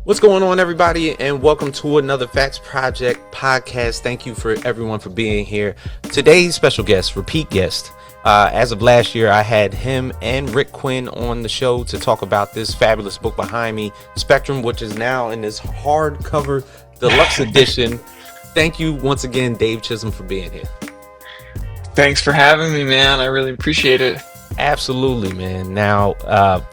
What's going on, everybody, and welcome to another Facts Project podcast. Thank you for everyone for being here. Today's special guest, repeat guest. As of last year, I had him and Rick Quinn on the show to talk about this fabulous book behind me, Spectrum, which is now in this hardcover deluxe edition. Thank you once again, Dave Chisholm, for being here. Thanks for having me, man. I really appreciate it. Absolutely, man. Now,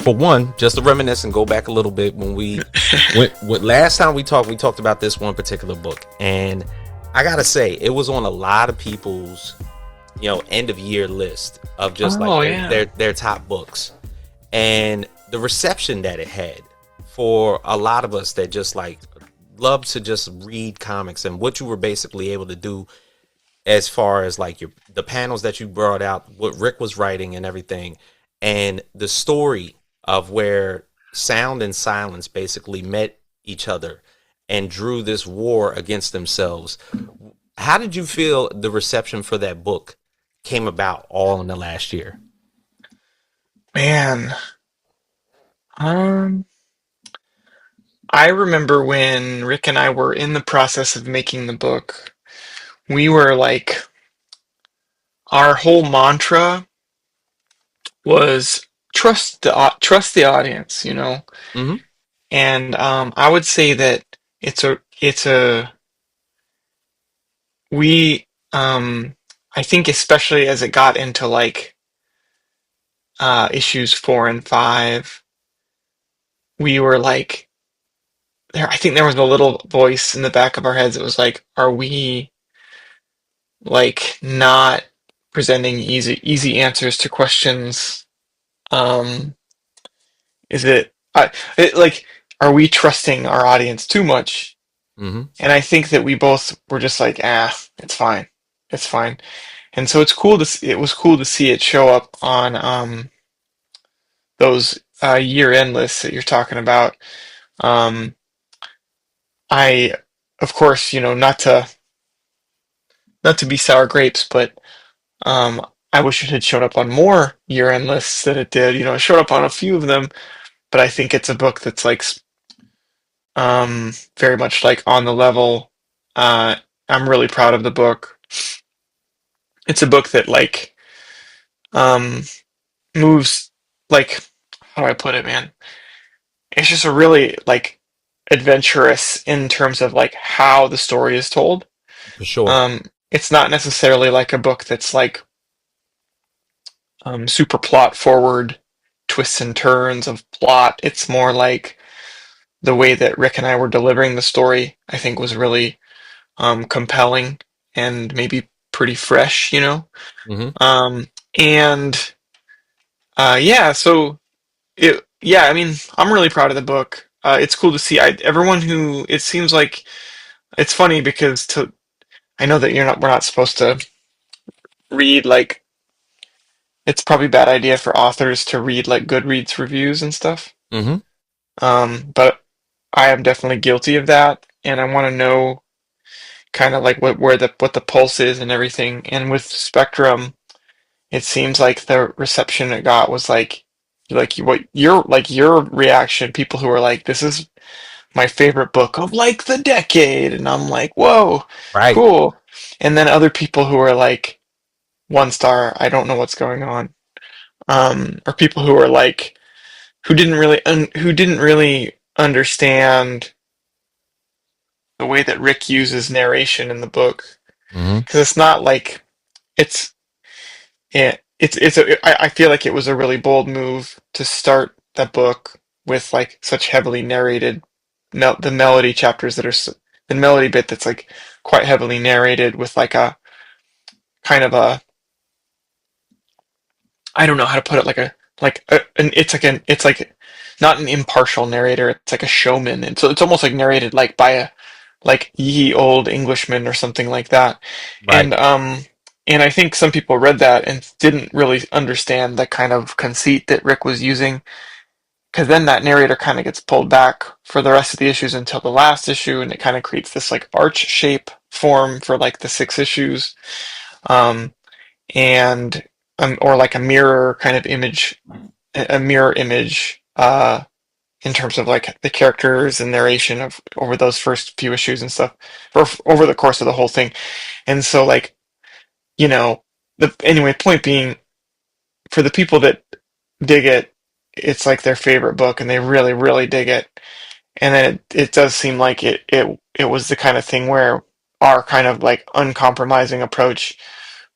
for one, just to reminisce and go back a little bit, when last time we talked about this one particular book, and I gotta say, it was on a lot of people's, end of year list of just their top books, and the reception that it had for a lot of us that just love to just read comics, and what you were basically able to do as far as the panels that you brought out, what Rick was writing and everything, and the story of where sound and silence basically met each other and drew this war against themselves. How did you feel the reception for that book came about all in the last year? Man, I remember when Rick and I were in the process of making the book, we were our whole mantra was trust the audience, Mm-hmm. And I would say that we I think especially as it got into issues 4 and 5, we were there. I think there was a little voice in the back of our heads that was are we not presenting easy answers to questions? Is are we trusting our audience too much? Mm-hmm. And I think that we both were just it's fine, it's fine. And so it was cool to see it show up on those year-end lists that you're talking about. I, of course, not to be sour grapes, but I wish it had showed up on more year-end lists than it did. It showed up on a few of them, but I think it's a book that's very much on the level. I'm really proud of the book. It's a book that um moves how do I put it, man? It's just a really adventurous in terms of how the story is told. For sure. It's not necessarily a book that's super plot forward, twists and turns of plot. It's more the way that Rick and I were delivering the story, I think, was really compelling and maybe pretty fresh, Mm-hmm. And yeah, so yeah, I mean, I'm really proud of the book. It's cool to see. Everyone who it seems like it's funny because I know that we're not supposed to read it's probably a bad idea for authors to read Goodreads reviews and stuff. Mm-hmm. But I am definitely guilty of that, and I want to know kind of what the pulse is and everything. And with Spectrum, it seems like the reception it got was what your reaction. People who are this is my favorite book of the decade, and I'm whoa, Right. cool. And then other people who are 1 star, I don't know what's going on. Or people who are who didn't really understand the way that Rick uses narration in the book, Mm-hmm. because it's not it's I feel like it was a really bold move to start the book with such heavily narrated the melody chapters that are the melody bit that's quite heavily narrated with a kind of a, I don't know how to put it, it's not an impartial narrator, it's like a showman, and so it's almost narrated by a ye old Englishman or something like that. Right. And I think some people read that and didn't really understand the kind of conceit that Rick was using, because then that narrator kind of gets pulled back for the rest of the issues until the last issue, and it kind of creates this arch shape form for the 6 issues, um, and or a mirror kind of image, a mirror image in terms of like the characters and narration of over those first few issues and stuff, or over the course of the whole thing. And so like, you know, the anyway, point being, for the people that dig it, it's like their favorite book and they really, really dig it. And then it does seem like it was the kind of thing where our kind of like uncompromising approach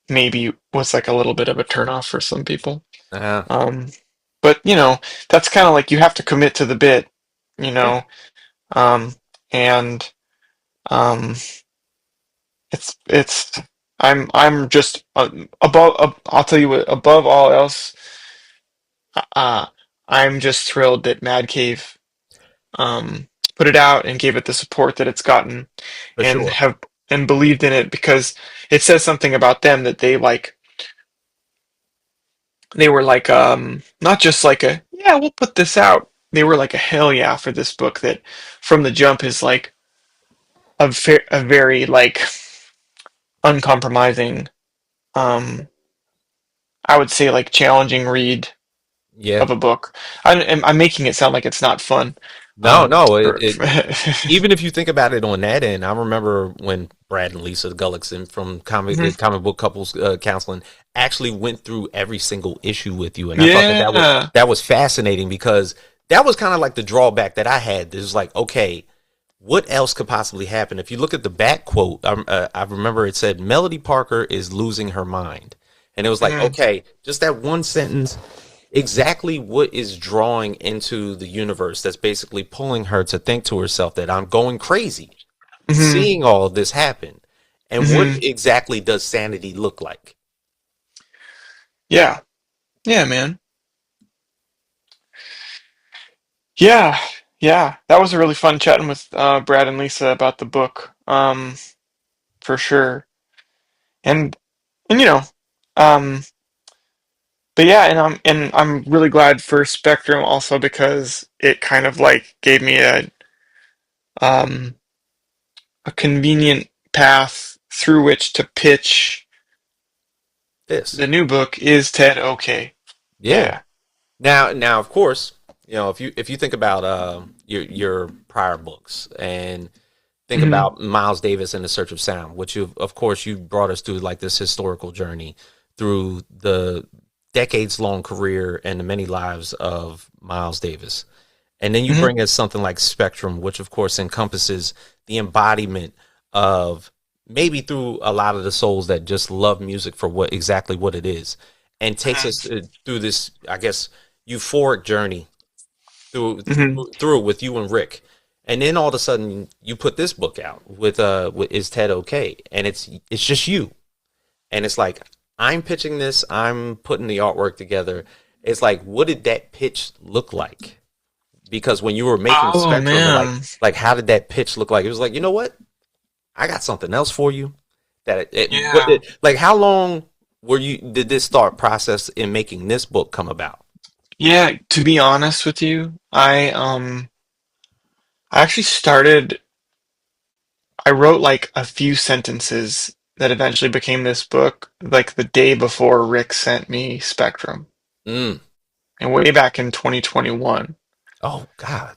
maybe was like a little bit of a turnoff for some people. Uh, Um, but that's kind of like you have to commit to the bit, you yeah, know, um, and um, it's I'm just above. I'll tell you what, above all else, uh, I'm just thrilled that Mad Cave um, put it out and gave it the support that it's gotten, for and sure. have and believed in it, because it says something about them that they were like not just like a yeah, we'll put this out. They were like a hell yeah for this book that from the jump is like a very like uncompromising, um I would say like challenging read Yeah. of a book. I'm making it sound like it's not fun. No, no. For, Even if you think about it on that end, I remember when Brad and Lisa Gullickson from Mhm. Comic Book Couples Counseling actually went through every single issue with you, and I thought Yeah. that was fascinating because that was kind of like the drawback that I had. Is like, okay, what else could possibly happen? If you look at the back quote, I remember it said Melody Parker is losing her mind, and it was like, Mhm. okay, just that one sentence exactly what is drawing into the universe that's basically pulling her to think to herself that I'm going crazy, Mhm. seeing all of this happen. And what Mhm. exactly does sanity look like? Yeah. Yeah, man. Yeah. Yeah. That was a really fun chatting with Brad and Lisa about the book. For sure. And and um but yeah, and I'm really glad for Spectrum also, because it kind of like gave me um a convenient path through which to pitch This. the new book. Is Ted okay? Yeah. Yeah. Now, of course, if you think about your prior books and think Hmm. about Miles Davis and the Search of Sound, which you, of course, you brought us through like this historical journey through the decades long career and the many lives of Miles Davis. And then you Hmm. bring us something like Spectrum, which of course encompasses the embodiment of maybe through a lot of the souls that just love music for what it is, and takes us through this, I guess, euphoric journey Hmm. through it with you and Rick. And then all of a sudden you put this book out with Is Ted Okay? And it's just you. And it's like I'm pitching this, I'm putting the artwork together. It's like, what did that pitch look like? Because when you were making Oh Spectrum, man. like how did that pitch look like? It was like, you know what? I got something else for you. Yeah. Like how long did this thought process in making this book come about? Yeah, to be honest with you, I actually started I wrote like a few sentences that eventually became this book like the day before Rick sent me Spectrum, Mm. and way back in 2021. Oh God.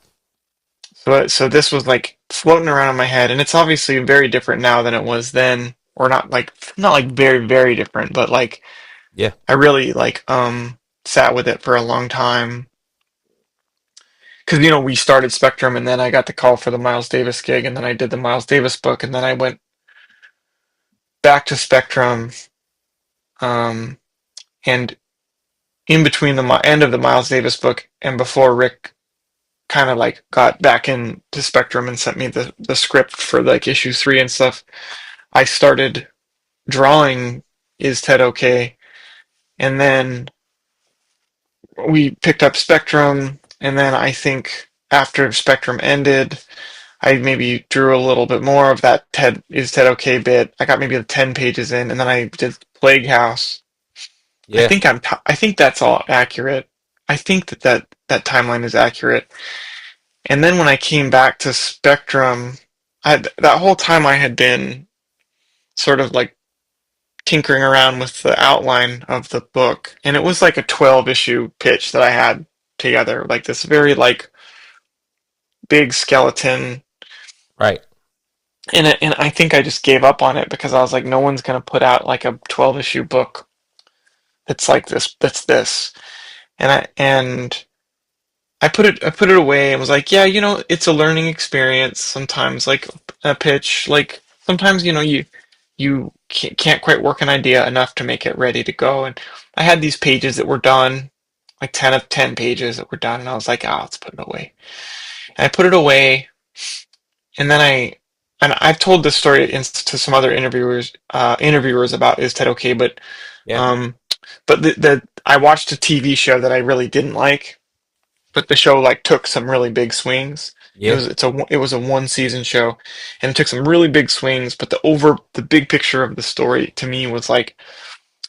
So this was like floating around in my head, and it's obviously very different now than it was then, or not like very, very different, but like Yeah. I really like sat with it for a long time. Because we started Spectrum, and then I got the call for the Miles Davis gig, and then I did the Miles Davis book, and then I went back to Spectrum, um, and in between the end of the Miles Davis book and before Rick kind of like got back into Spectrum and sent me the script for like issue 3 and stuff, I started drawing Is Ted Okay? And then we picked up Spectrum, and then I think after Spectrum ended, I maybe drew a little bit more of that Ted Okay bit. I got maybe the 10 pages in, and then I did Plague House. Yeah. I think that's all accurate. I think that timeline is accurate. And then when I came back to Spectrum, that whole time I had been sort of like tinkering around with the outline of the book, and it was like a 12 issue pitch that I had together, like this very like big skeleton. Right. And I think I just gave up on it because I was like, no one's gonna put out like a 12 issue book that's like this. That's this. And I put it away and was like, yeah, it's a learning experience. Sometimes, like a pitch, like sometimes you can't quite work an idea enough to make it ready to go. And I had these pages that were done, like 10 pages that were done, and I was like, let's put it away. And I put it away, and then I've told this story to some other interviewers about is Ted okay, Yeah. um, but the I watched a TV show that I really didn't like, but the show like took some really big swings. Yeah. It was a one season show, and it took some really big swings. But the big picture of the story to me was like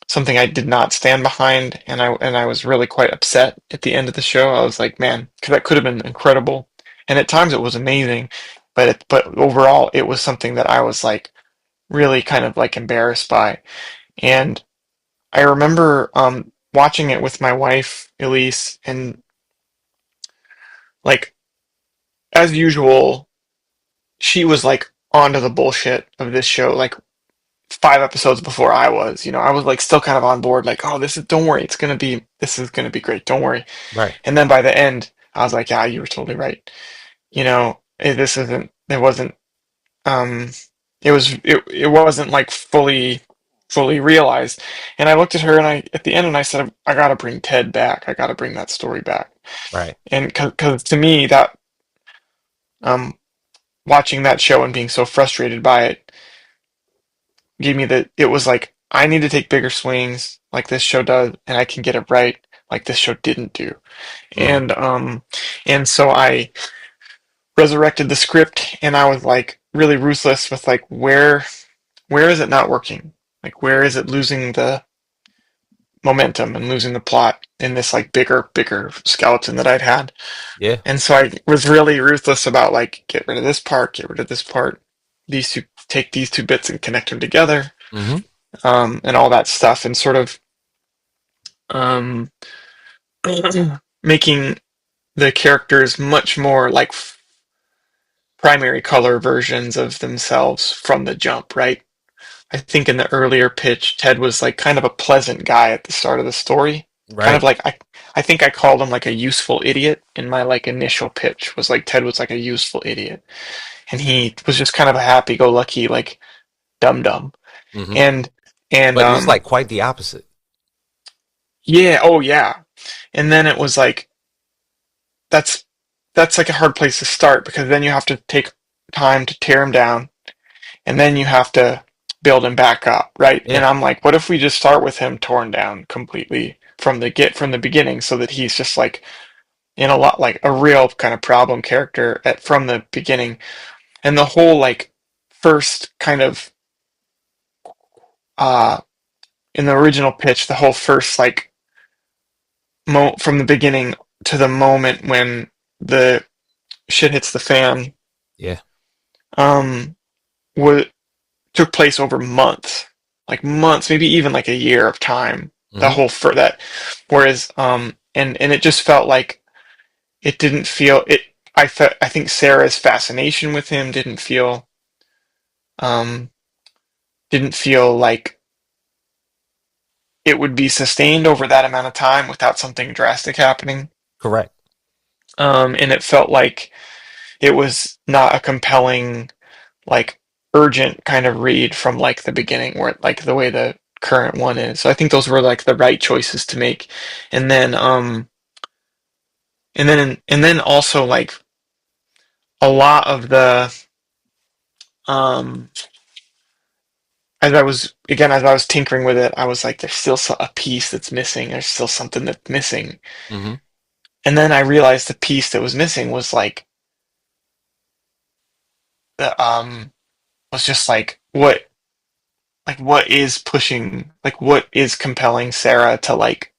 something I did not stand behind, and I was really quite upset at the end of the show. I was like, man, that could have been incredible, and at times it was amazing, but overall it was something that I was like really kind of like embarrassed by. And I remember watching it with my wife Elise, and like as usual, she was like onto the bullshit of this show like 5 episodes before I was. I was like still kind of on board, like, oh, don't worry, this is gonna be great, don't worry. Right. And then by the end, I was like, yeah, you were totally right. This isn't, it wasn't, um, it wasn't like fully realized. And I looked at her and at the end, and I said, I gotta bring Ted back. I gotta bring that story back. Right. And because to me, um, watching that show and being so frustrated by it it was like, I need to take bigger swings like this show does, and I can get it right like this show didn't do. Mm. And so I resurrected the script, and I was like really ruthless with like where is it not working? Like where is it losing the momentum and losing the plot in this like bigger skeleton that I'd had? Yeah. And so I was really ruthless about like, get rid of this part, get rid of this part. Take these two bits and connect them together, Mm-hmm. and all that stuff, and sort of um, making the characters much more like primary color versions of themselves from the jump, right? I think in the earlier pitch, Ted was like kind of a pleasant guy at the start of the story. Kind of Right. like I think I called him like a useful idiot in my like initial pitch, was like Ted was like a useful idiot. And he was just kind of a happy go lucky, like dum dum. Mm-hmm. And and But it was like quite the opposite. yeah, oh yeah. And then it was like that's that's like a hard place to start, because then you have to take time to tear him down, and then you have to build him back up, right? Yeah. And I'm like, what if we just start with him torn down completely from the beginning, so that he's just like in a lot like a real kind of problem character from the beginning, and the whole like first kind of uh in the original pitch, the whole first like from the beginning to the moment when the shit hits the fan, Yeah. um what took place over months, like months, maybe even like a year of time. The Mm-hmm. whole for that, whereas and it just felt like it didn't feel it. I think Sarah's fascination with him um didn't feel like it would be sustained over that amount of time without something drastic happening. Correct. And it felt like it was not a compelling, like urgent kind of read from like the beginning, where like the way the current one is. So I think those were like the right choices to make. And then and then also like a lot of the um as I was tinkering with it, I was like, there's still a piece that's missing. There's still something that's missing. Mm-hmm. And then I realized the piece that was missing was like the was just what is pushing, like what is compelling Sarah to like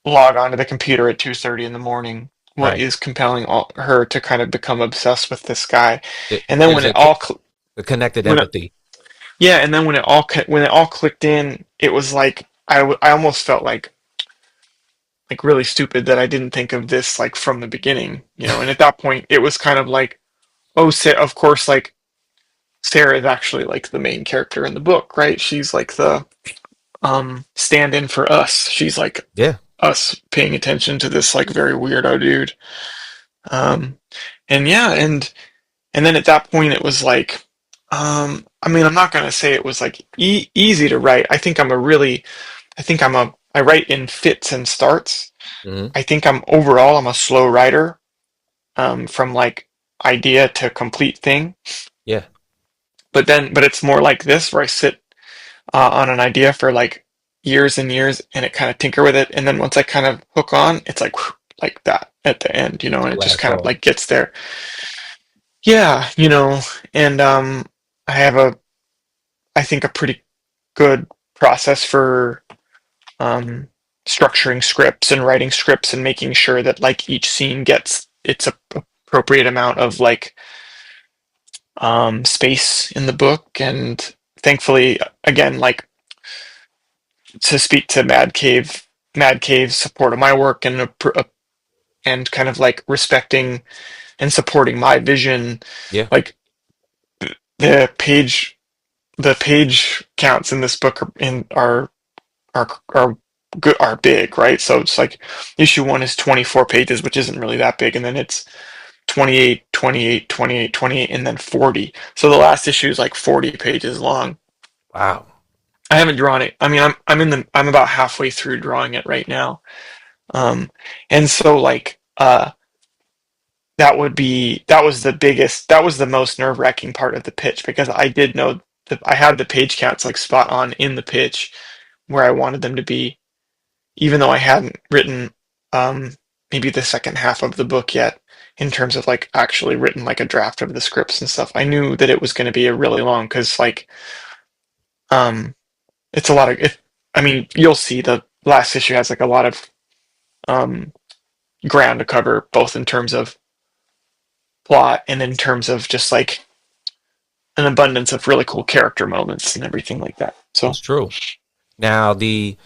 log onto the computer at 2:30 in the morning? What Right. is compelling her to kind of become obsessed with this guy? And then There's a connected when it, empathy. yeah, and then when it all clicked in, it was like I almost felt like like really stupid that I didn't think of this like from the beginning, you know. And at that point, it was kind of like, oh, of course, like Sarah is actually like the main character in the book, right? She's like the stand-in for us. She's like Yeah. us paying attention to this like very weirdo dude. Um, and yeah, and then at that point, it was like, I mean, I'm not gonna say it was like easy to write. I think I write in fits and starts. Hmm. I think I'm a slow writer, from like idea to complete thing. Yeah. But it's more like this where I sit on an idea for like years and years and it kind of tinker with it. And then once I kind of hook on, it's like, whew, like that at the end, you know, and it just Blast kind of off. like gets there. Yeah, you know, and I have I think a pretty good process for um, structuring scripts and writing scripts and making sure that like each scene gets its appropriate amount of like space in the book. And thankfully, again, like to speak to Mad Cave's support of my work and kind of like respecting and supporting my vision, Yeah. like the page the page counts in this book are good, are big, right? So it's like issue one is 24 pages, which isn't really that big, and then it's 28, 28, 28, 28, and then 40. So the last issue is like 40 pages long. Wow. I haven't drawn it. I mean, I'm about halfway through drawing it right now. Um, and so like that was the most nerve-wracking part of the pitch because I did know that I had the page counts like spot on in the pitch where I wanted them to be, even though I hadn't written um, maybe the second half of the book yet, in terms of like actually written like a draft of the scripts and stuff. I knew that it was going to be a really long because like um, it's a lot of it. I mean, you'll see the last issue has like a lot of um, ground to cover, both in terms of plot and in terms of just like an abundance of really cool character moments and everything like that. So It's true. Now the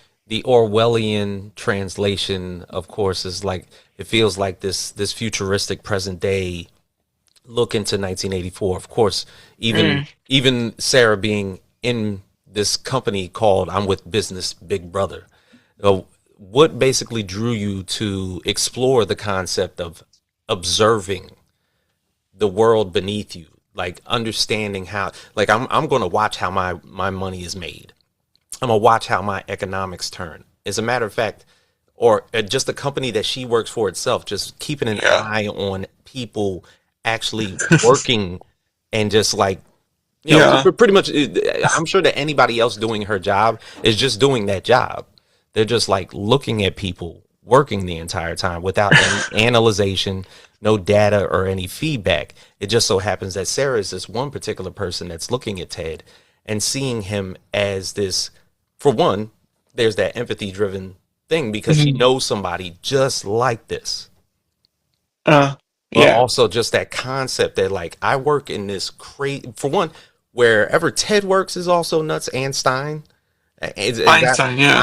Orwellian translation, of course, is like it feels like this futuristic present day look into 1984. Of course, mm, even Sarah being in this company called I'm with Business Big Brother. What basically drew you to explore the concept of observing the world beneath you, like understanding how, like I'm going to watch how my money is made. I'm gonna watch how my economics turn. As a matter of fact, or just the company that she works for itself, just keeping an yeah, eye on people actually working and just like, yeah, pretty much. I'm sure that anybody else doing her job is just doing that job. They're just like looking at people working the entire time without any analyzation, no data or any feedback. It just so happens that Sarah is this one particular person that's looking at Ted and seeing him as this, for one, there's that empathy driven thing because she mhm, knows somebody just like this. uh, But yeah. also just that concept that like I work in this crazy, for one, wherever Ted works is also nuts, and Stein. Is that Einstein, yeah.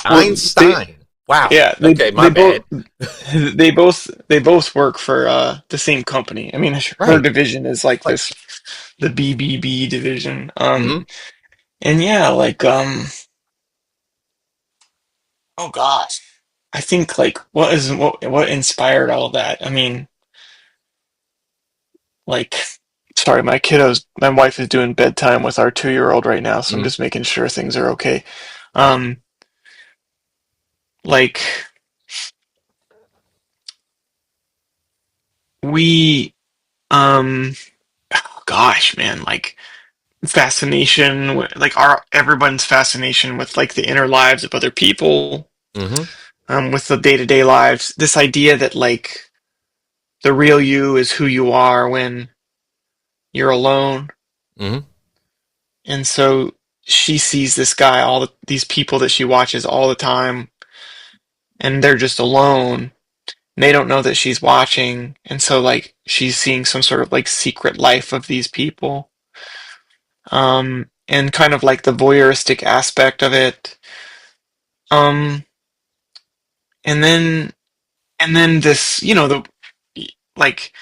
Well, Einstein? Wow. yeah, Okay, my bad. they both work for the same company. I mean, her Right. division is like Like, this, the BBB division. hmm. And yeah, like oh gosh, I think like what inspired all of that? I mean, like, sorry, my wife is doing bedtime with our 2-year-old right now, so I'm Hmm. just making sure things are okay. Um, like we gosh, man, like fascination like our everyone's fascination with like the inner lives of other people, Hmm. with the day-to-day lives, this idea that like the real you is who you are when you're alone. Hmm. And so she sees this guy, these people that she watches all the time, and they're just alone, and they don't know that she's watching, and so like she's seeing some sort of like secret life of these people, and kind of like the voyeuristic aspect of it. Um, and then this, like,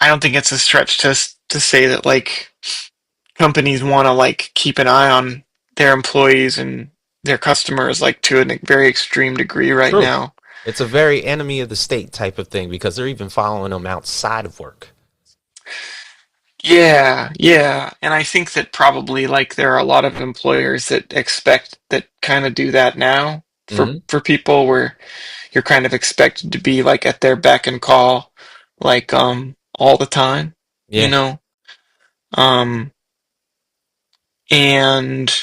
I don't think it's a stretch to say that like companies want to like keep an eye on their employees and their customers like to a very extreme degree right True. now. It's a very enemy of the state type of thing because they're even following them outside of work. Yeah, yeah. And I think that probably like there are a lot of employers that expect that kind of do that now Hmm. for people where you're kind of expected to be like at their beck and call like all the time, you Yeah, know? Um and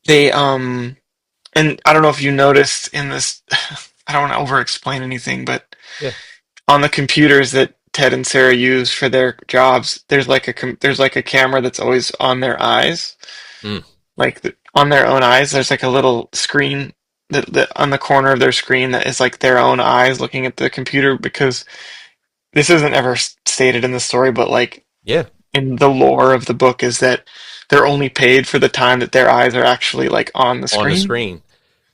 they and I don't know if you noticed in this I don't want to over explain anything, but yeah. on the computers that Ted and Sarah use for their jobs, there's like a camera that's always on their eyes, Mm. like on their own eyes. There's like a little screen that on the corner of their screen that is like their own eyes looking at the computer because this isn't ever stated in the story, but like Yeah, in the lore of the book is that they're only paid for the time that their eyes are actually like on the on the screen. screen.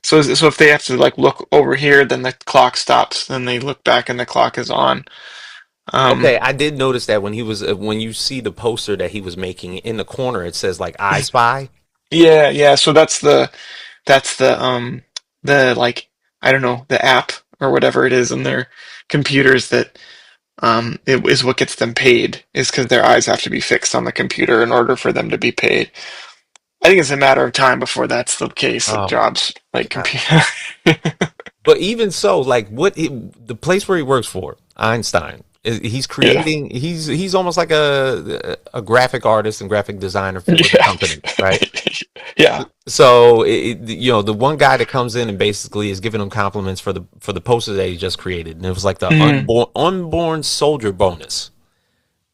So if they have to like look over here, then the clock stops. Then they look back and the clock is on. Um, Okay, I did notice that when he was when you see the poster that he was making in the corner, it says like "I Spy." yeah, yeah. So that's the like I don't know the app or whatever it is on their computers that it is what gets them paid is because their eyes have to be fixed on the computer in order for them to be paid. I think it's a matter of time before that's the case of Oh my jobs like God. computer. But even so, like the place where he works for, Einstein, he's Yeah. creating. He's almost like a graphic artist and graphic designer for the Yeah. company, right? Yeah. So the one guy that comes in and basically is giving him compliments for the poster that he just created, and it was like the Mm, unborn soldier bonus.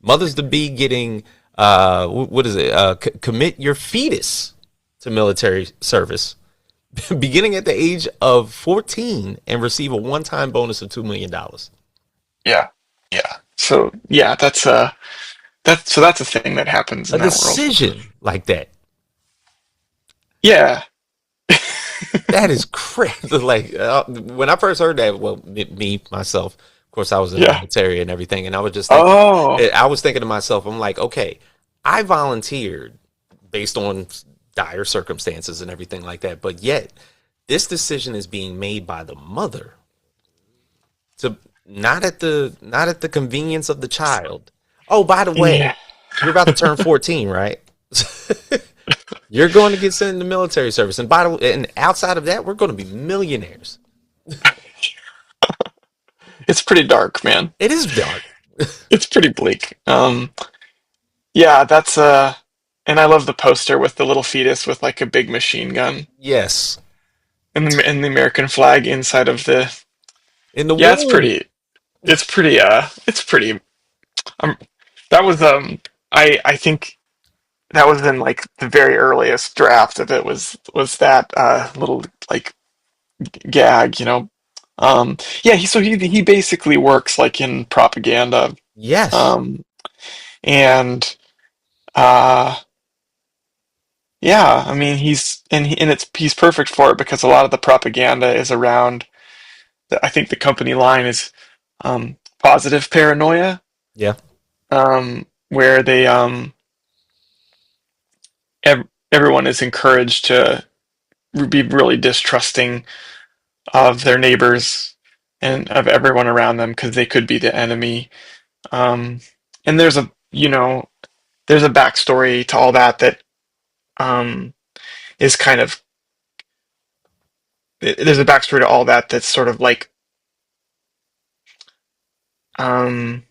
Mothers to be getting what is it? Commit your fetus to military service beginning at the age of 14 and receive a one-time bonus of $2 million. yeah. Yeah. So yeah, that's a thing that happens A in that world. decision like that. Yeah. That is crazy. Like when I first heard that, well, me myself, of course, I was in the Yeah. military and everything, and I was just thinking, Oh. I was thinking to myself, I'm like, okay, I volunteered based on dire circumstances and everything like that, but yet this decision is being made by the mother to not at the convenience of the child. Oh, by the way, Yeah. you're about to turn 14, right? You're going to get sent into military service, and by the way, and outside of that, we're going to be millionaires. It's pretty dark, man. It is dark. It's pretty bleak. Yeah, that's and I love the poster with the little fetus with like a big machine gun Yes, and the American flag inside of the. in the Yeah, womb. it's pretty um that was I think that was in like the very earliest draft of it was that little like gag, you know. Yeah, he basically works like in propaganda. Yes. Um and uh yeah, I mean he's perfect for it because a lot of the propaganda is around I think the company line is positive paranoia, Yeah. where they everyone is encouraged to be really distrusting of their neighbors and of everyone around them because they could be the enemy. Um, and there's a backstory to all that that um, is kind of there's a backstory to all that that's sort of like um,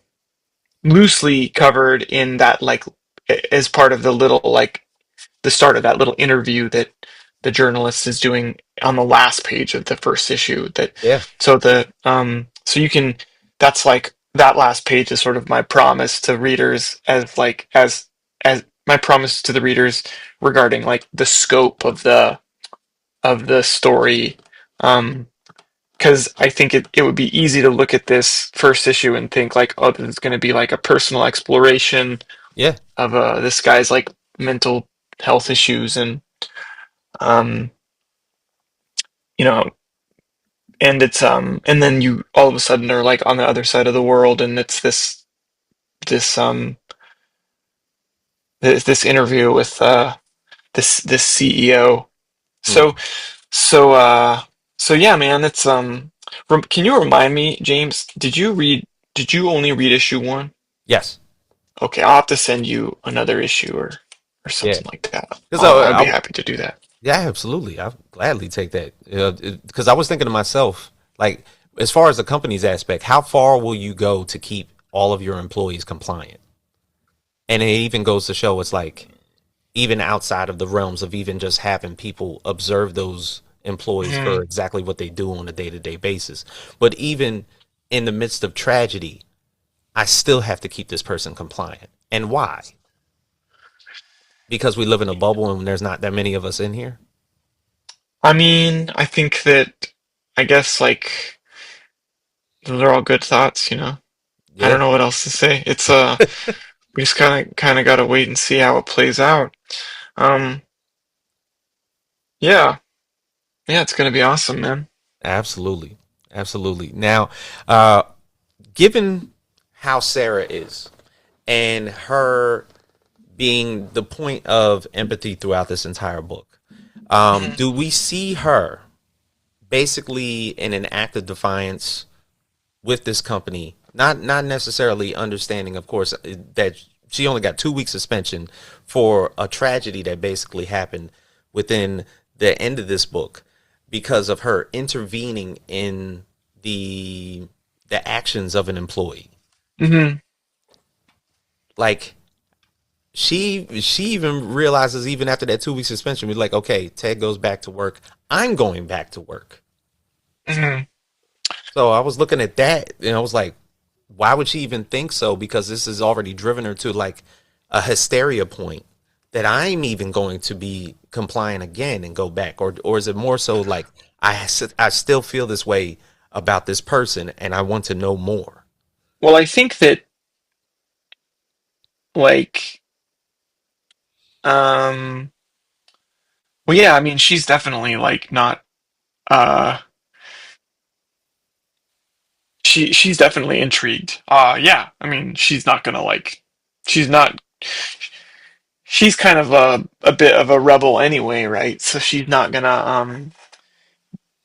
loosely covered in that like as part of the little like the start of that little interview that the journalist is doing on the last page of the first issue that Yeah. so you can that's like that last page is sort of my promise to readers as my promise to the readers regarding like the scope of the story because I think it would be easy to look at this first issue and think like oh this is going to be like a personal exploration Yeah. of this guy's like mental health issues and um you know, and it's and then you all of a sudden are like on the other side of the world, and it's this this interview with this CEO. Hmm. So so so yeah, man, it's can you remind me, James, did you only read issue one? Yes. Okay, I'll have to send you another issue or Yeah. something like that. Because I'd be happy to do that. yeah, absolutely. I'll gladly take that. Because I was thinking to myself, like, as far as the company's aspect, how far will you go to keep all of your employees compliant? And it even goes to show it's like, even outside of the realms of even just having people observe those employees for Mhm. exactly what they do on a day to day basis. But even in the midst of tragedy, I still have to keep this person compliant. And why? Because we live in a bubble and there's not that many of us in here. I mean, I think that I guess like those are all good thoughts, you know. I Yeah, don't know what else to say. It's we just kind of got to wait and see how it plays out. Um, yeah, yeah, it's gonna be awesome, man. absolutely. Absolutely. Now, uh, given how Sarah is and her being the point of empathy throughout this entire book, Mhm. do we see her basically in an act of defiance with this company, not necessarily understanding, of course, that she only got 2 weeks suspension for a tragedy that basically happened within the end of this book because of her intervening in the actions of an employee. Mhm. Like, she even realizes, even after that 2 week suspension, we're like, okay, Ted goes back to work. I'm going back to work. Mhm. So I was looking at that and I was like, why would she even think so? Because this has already driven her to like a hysteria point that I'm even going to be compliant again and go back, or is it more so like I still feel this way about this person and I want to know more? Well, I think that like um well yeah, I mean she's definitely like not uh she's definitely intrigued. Yeah, I mean she's not gonna like she's not she's kind of a bit of a rebel anyway, right? So she's not gonna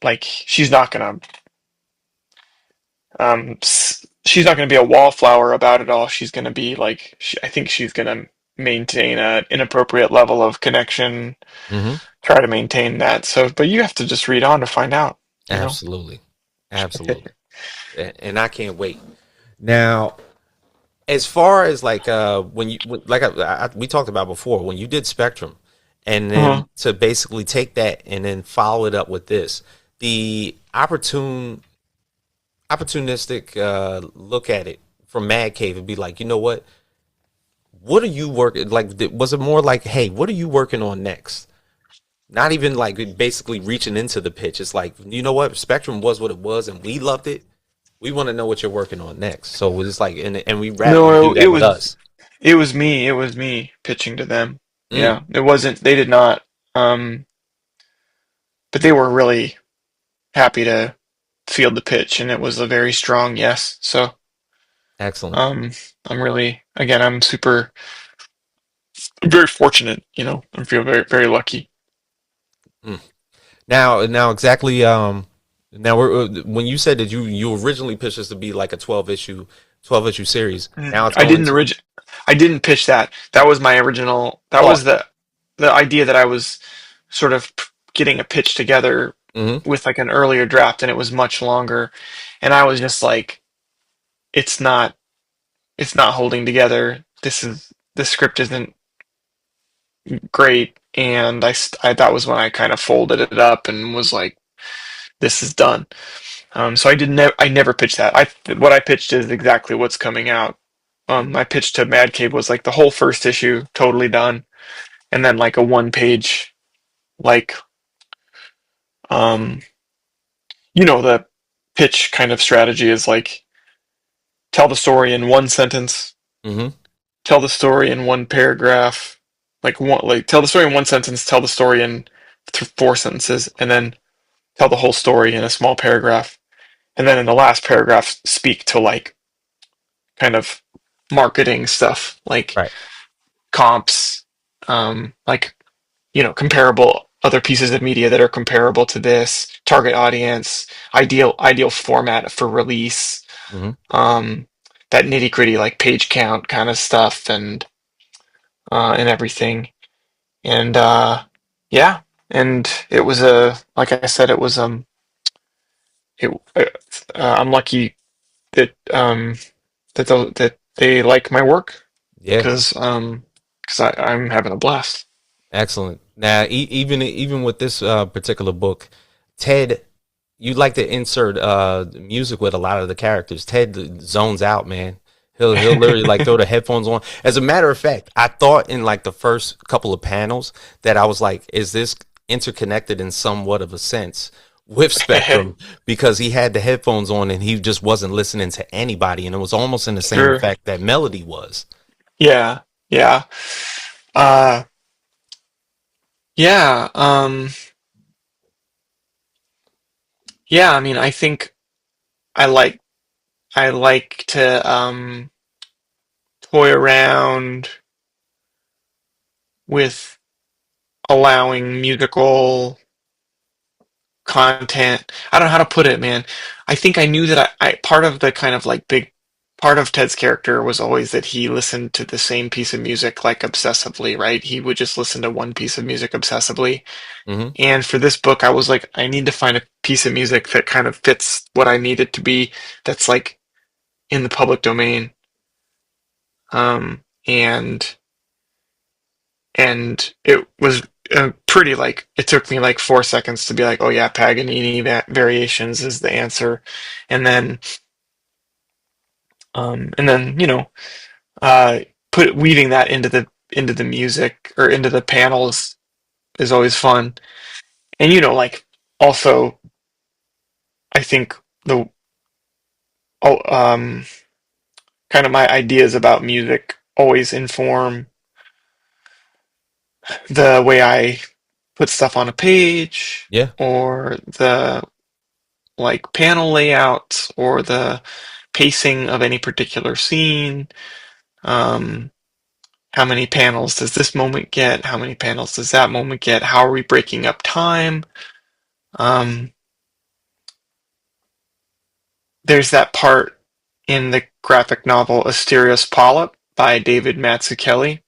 like she's not gonna she's not gonna be a wallflower about it all. She's gonna be like I think she's gonna maintain an inappropriate level of connection, Mm-hmm. try to maintain that. So, but you have to just read on to find out, you know. Absolutely, absolutely, and I can't wait. Now, as far as like when you like we talked about before, when you did Spectrum, and Uh-huh. then to basically take that and then follow it up with this, the opportunistic look at it from Mad Cave and be like, you know what are you working like? Was it more like, hey, what are you working on next? Not even like basically reaching into the pitch. It's like, you know what, Spectrum was what it was, and we loved it. We want to know what you're working on next. So it's like, and we rather you No, do that with us. it was me. It was me pitching to them. Mm, Yeah, it wasn't. They did not. But they were really happy to field the pitch, and it was a very strong yes. So, excellent. um, I'm really, again, I'm very fortunate. You know, I feel very lucky. Mm. Now exactly. Now we're when you said that you originally pitched this to be like a 12 issue series. Now it's I going didn't to. I didn't pitch that. That was my original. That Thought. was the idea that I was sort of getting a pitch together Hmm. with like an earlier draft, and it was much longer. And I was just like, it's not it's not holding together. This script isn't great, and that was when I kind of folded it up and was like, this is done. So I never pitched that. What I pitched is exactly what's coming out. My pitch to Mad Cave was like the whole first issue totally done, and then like a one page like um the pitch kind of strategy is like tell the story in one sentence, Hmm. tell the story in one paragraph, like tell the story in one sentence, tell the story in four sentences, and then tell the whole story in a small paragraph, and then in the last paragraph speak to like kind of marketing stuff, like Right. comps, like comparable other pieces of media that are comparable to this, target audience, ideal format for release, Hmm. um, that nitty gritty like page count kind of stuff, and everything. And yeah, and it was a like I said, it was I'm lucky that that they like my work Yeah. because I'm having a blast. Excellent. Now, even with this particular book, Ted, you like to insert music with a lot of the characters. Ted zones out, man. He'll literally like throw the headphones on. As a matter of fact, I thought in like the first couple of panels that I was like, is this interconnected in somewhat of a sense with Spectrum? Because he had the headphones on and he just wasn't listening to anybody, and it was almost in the same Sure. effect that Melody was. Yeah. Yeah. Uh, yeah. Yeah. I mean, I think I like I like to toy around with allowing musical content. I don't know how to put it, man. I think I knew that I part of the kind of like big part of Ted's character was always that he listened to the same piece of music like obsessively, right? He would just listen to one piece of music obsessively. Hmm. And for this book, I was like, I need to find a piece of music that kind of fits what I need it to be, that's like in the public domain. And it was pretty like it took me like 4 seconds to be like, oh yeah, Paganini variations is the answer, and then and then uh, put weaving that into the music or into the panels is always fun, and like also I think the oh kind of my ideas about music always inform the way I put stuff on a page Yeah. or the like panel layouts or the pacing of any particular scene. Um, how many panels does this moment get? How many panels does that moment get? How are we breaking up time? Um, there's that part in the graphic novel Asterios Polyp by David Mazzucchelli.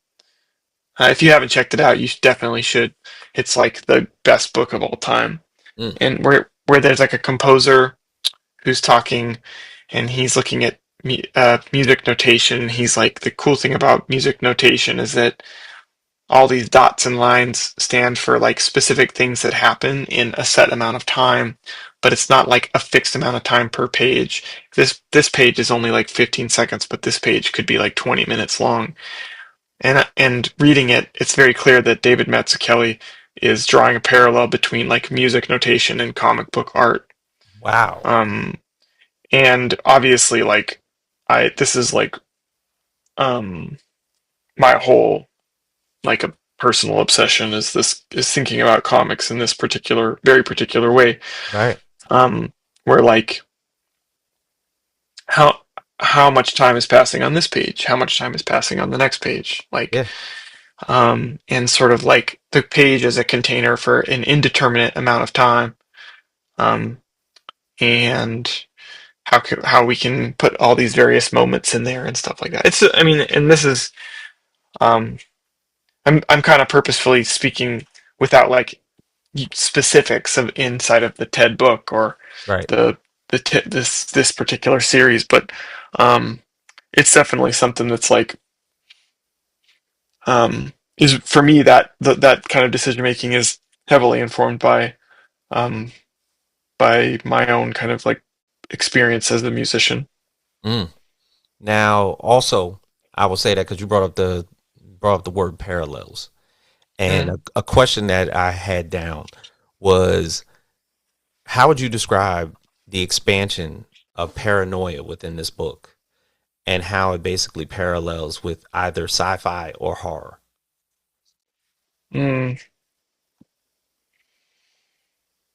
If you haven't checked it out, you definitely should. It's like the best book of all time. Mm. And where there's like a composer who's talking, and he's looking at music notation. He's like, the cool thing about music notation is that all these dots and lines stand for like specific things that happen in a set amount of time, but it's not like a fixed amount of time per page. This page is only like 15 seconds, but this page could be like 20 minutes long. And reading it, it's very clear that David Mazzucchelli is drawing a parallel between like music notation and comic book art. Wow. Um, and obviously like I this is like um my whole like a personal obsession is thinking about comics in this very particular way, Right. um where like how how much time is passing on this page, how much time is passing on the next page, like Yeah. and sort of like the page as a container for an indeterminate amount of time, um and how we can put all these various moments in there and stuff like that. It's I mean, and this is um I'm kind of purposefully speaking without like specifics of inside of the TED book or Right. the this particular series, but um it's definitely something that's like is for me that that kind of decision making is heavily informed um by my own kind of like experience as a musician. Mm. Now, also, I will say that because you brought up the word parallels, and Mm. a question that I had down was, how would you describe the expansion of paranoia within this book, and how it basically parallels with either sci-fi or horror? Mm.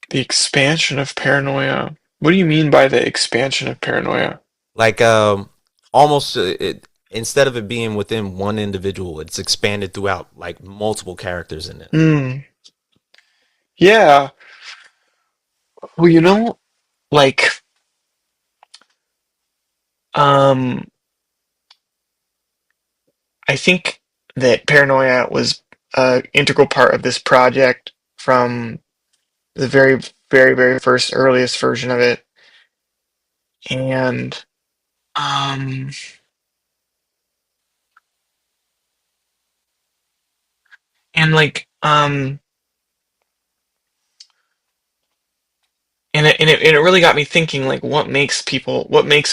The expansion of paranoia. What do you mean by the expansion of paranoia? Like almost instead of it being within one individual, it's expanded throughout like multiple characters in it. Hmm. Yeah. Well, like, um, I think that paranoia was an integral part of this project from the very, very, very first earliest version of it. And, um, and like, and it really got me thinking, like, what makes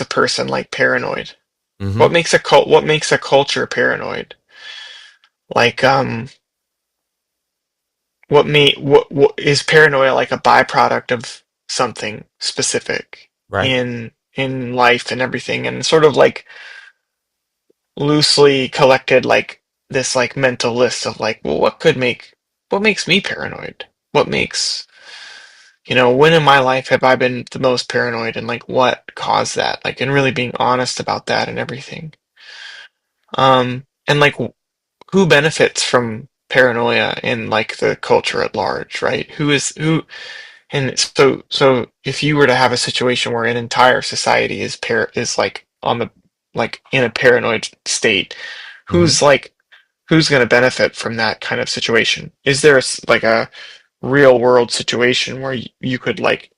a person like paranoid? Mm-hmm. What makes a culture paranoid? Like, what is paranoia like a byproduct of something specific Right. in life and everything, and sort of like loosely collected like this like mental list of like, well, what makes me paranoid? What makes when in my life have I been the most paranoid, and like what caused that? Like, and really being honest about that and everything. And like who benefits from paranoia in like the culture at large, right? And so if you were to have a situation where an entire society is like on the like in a paranoid state, Mm-hmm. who's like who's going to benefit from that kind of situation? Is there like a real world situation where you could like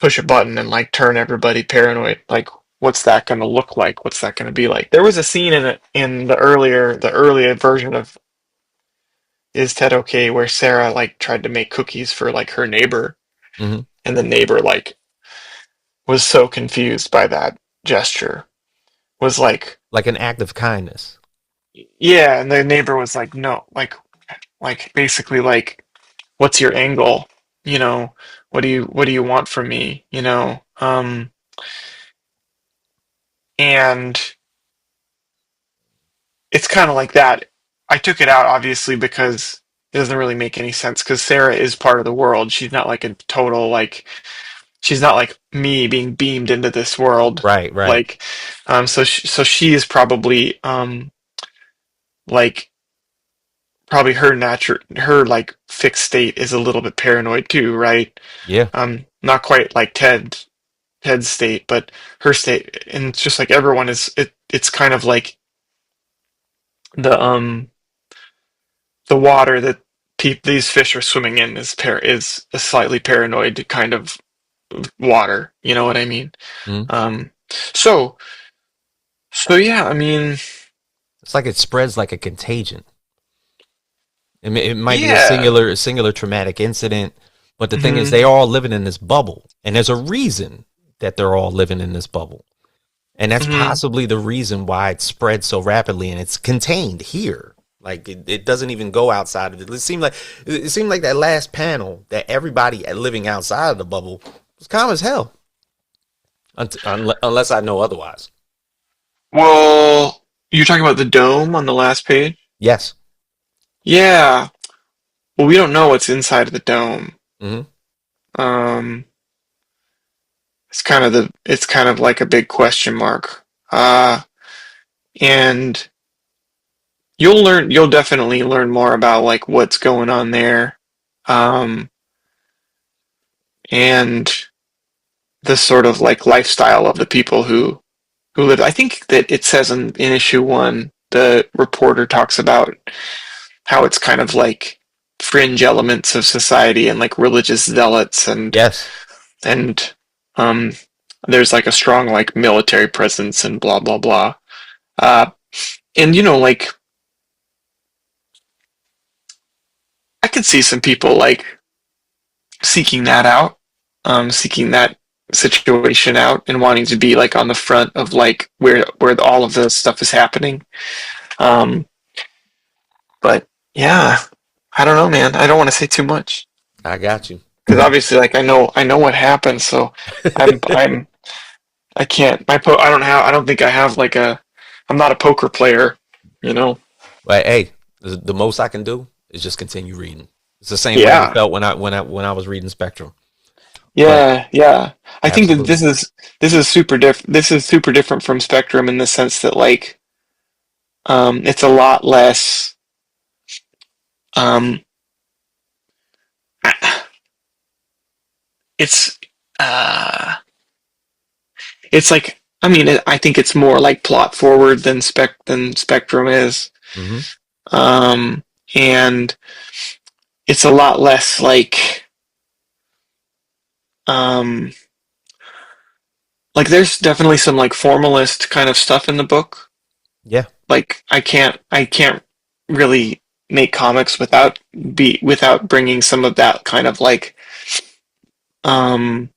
push a button and like turn everybody paranoid? Like, what's that going to look like? What's that going to be like? There was a scene in it in the earlier version of Is Ted Okay, where Sarah like tried to make cookies for like her neighbor, Mm-hmm. and the neighbor like was so confused by that gesture. Was Like an act of kindness. yeah, and the neighbor was like, no, like basically like, what's your angle? You know, what do you want from me? And it's kind of like that. I took it out obviously because it doesn't really make any sense because Sarah is part of the world. She's not like a total like she's not like me being beamed into this world. Right. Right. Like, so she is probably like probably her like fixed state is a little bit paranoid too, right? Yeah. Not quite like Ted's state, but her state, and it's just like everyone it's kind of like the the water that these fish are swimming in is a slightly paranoid kind of water. You know what I mean? Mm-hmm. Um, so so yeah, I mean, It's like it spreads like a contagion. It might be yeah. a singular traumatic incident, but the thing is, Hmm. they are all living in this bubble, and there's a reason that they're all living in this bubble, and that's Hmm. possibly the reason why it spreads so rapidly, and it's contained here. Like it doesn't even go outside of it. It seemed like that last panel that everybody living outside of the bubble was calm as hell, unless I know otherwise. Well, you're talking about the dome on the last page? Yes. Yeah. Well, we don't know what's inside of the dome. Hmm. Um, it's kind of like a big question mark. And you'll definitely learn more about like what's going on there. Um, and the sort of like lifestyle of the people who live. I think that it says in issue one, the reporter talks about how it's kind of like fringe elements of society and like religious zealots Yes. and um there's like a strong like military presence and blah blah blah. Uh and like I could see some people like seeking that out, seeking that situation out and wanting to be like on the front of like where all of this stuff is happening. Um but yeah, I don't know, man. I don't want to say too much I got you. because obviously like I know what happened, so I'm I can't. I don't think I have like a. I'm not a poker player, you know. But hey, the most I can do is just continue reading. It's the same way I Yeah. felt when I was reading Spectrum. But Yeah, yeah. I think that absolutely. this is super different from Spectrum in the sense that like it's a lot less um it's uh it's like I mean I think it's more like plot forward than Spectrum is. Hmm. Um and it's a lot less um like there's definitely some like formalist kind of stuff in the book. Yeah. Like I can't really make comics without bringing some of that kind of like um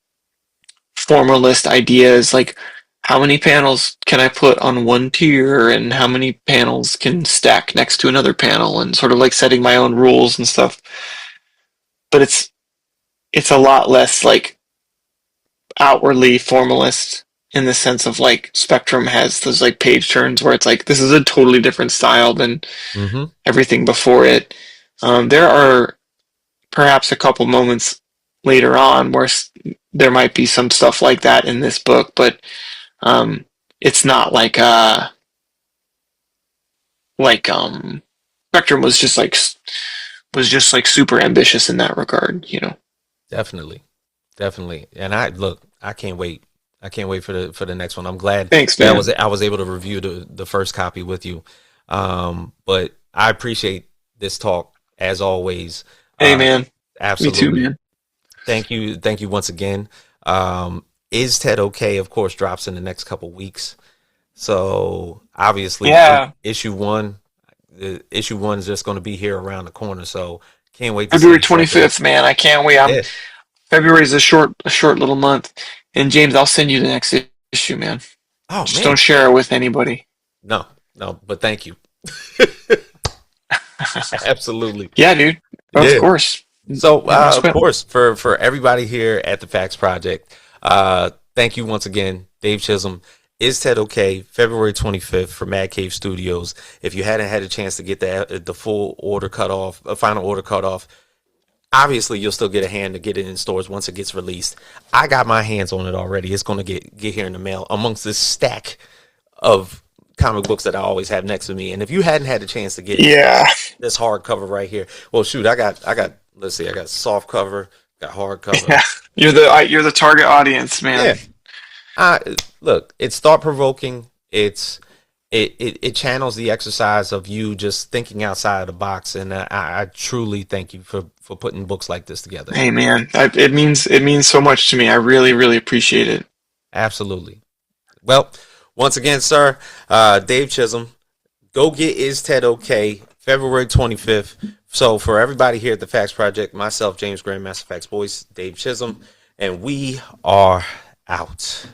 formalist ideas, like how many panels can I put on one tier and how many panels can stack next to another panel, and sort of like setting my own rules and stuff. But it's a lot less like outwardly formalist in the sense of like Spectrum has those like page turns where it's like this is a totally different style than Hmm. everything before it. There are perhaps a couple moments later on where there might be some stuff like that in this book, but um, it's not like Spectrum was just like super ambitious in that regard, you know. Definitely. Definitely. And I can't wait. I can't wait for the next one. I'm glad Thanks, that man. I was able to review the first copy with you. But I appreciate this talk as always. Hey, Uh, man. Me too, absolutely. man. Thank you once again. Is Ted okay? Of course, drops in the next couple weeks. So obviously, Yeah, issue one, the issue one is just going to be here around the corner. So can't wait to see February the second. 25th, man. I can't wait. Yeah. February is a short little month, and James, I'll send you the next issue, man. Oh Just don't man. share it with anybody. No, no, but thank you. Absolutely. Yeah, dude. Of Yeah. course. So, Never of sweat. course, for everybody here at the Facts Project, thank you once again, Dave Chisholm. Is Ted okay? February 25th for Mad Cave Studios. If you hadn't had a chance to get the full order cut off, a final order cut off, obviously you'll still get a hand to get it in stores once it gets released. I got my hands on it already. It's going to get here in the mail amongst this stack of comic books that I always have next to me. And if you hadn't had a chance to get Yeah. this hardcover right here, well, shoot, I got. Let's see, I got soft cover, got hardcover. Yeah. You're the target audience, man. Yeah, I look. It's thought provoking. It channels the exercise of you just thinking outside of the box, and I truly thank you for putting books like this together. Hey, man. It means so much to me. I really, really appreciate it. Absolutely. Well, once again, sir, Dave Chisholm, go get Is Ted Okay, February 25th. So for everybody here at the Facts Project, myself, James Graham, Master Facts Voice, Dave Chisholm, and we are out.